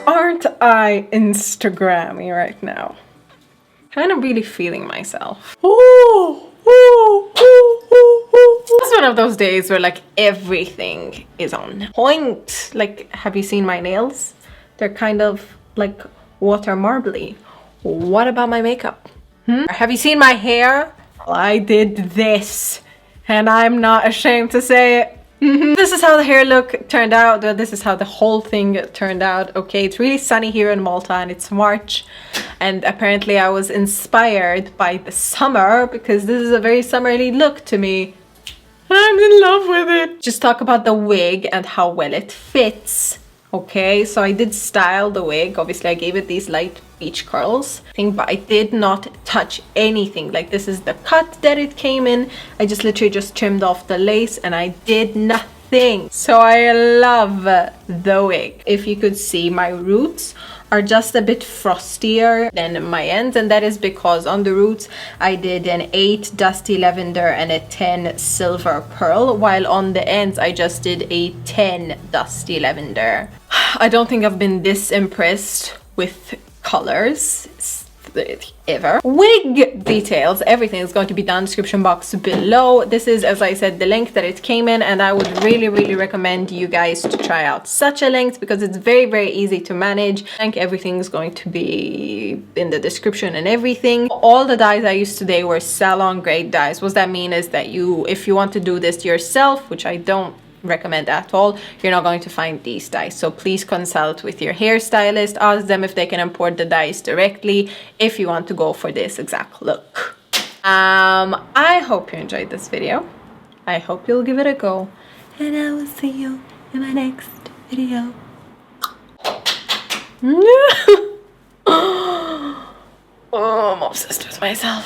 Aren't I Instagrammy right now? Kind of really feeling myself. It's one of those days where like everything is on point. Like, have you seen my nails? They're kind of like water marbly. What about my makeup? Have you seen my hair? I did this, and I'm not ashamed to say it. This is how the hair look turned out. This is how the whole thing turned out. Okay, it's really sunny here in Malta and it's March, and apparently I was inspired by the summer because this is a very summery look to me. I'm in love with it. Just talk about the wig and how well it fits. Okay, so I did style the wig. Obviously I gave it these light beach curls thing, but I did not touch anything. Like, this is the cut that it came in. I just literally just trimmed off the lace and I did nothing. So I love the wig. If you could see, my roots are just a bit frostier than my ends, and that is because on the roots I did an 8 dusty lavender and a 10 silver pearl, while on the ends I just did a 10 dusty lavender. I don't think I've been this impressed with colors ever. Wig details, everything is going to be down in the description box below. This is, as I said, the length that it came in, and I would really recommend you guys to try out such a length because it's very easy to manage. I think everything is going to be in the description and everything. All the dyes I used today were salon grade dyes. What that mean is that if you want to do this yourself, which I don't recommend at all, you're not going to find these dyes. So please consult with your hairstylist, ask them if they can import the dyes directly if you want to go for this exact look. I hope you enjoyed this video. I hope you'll give it a go, and I will see you in my next video. Oh, I'm obsessed with myself.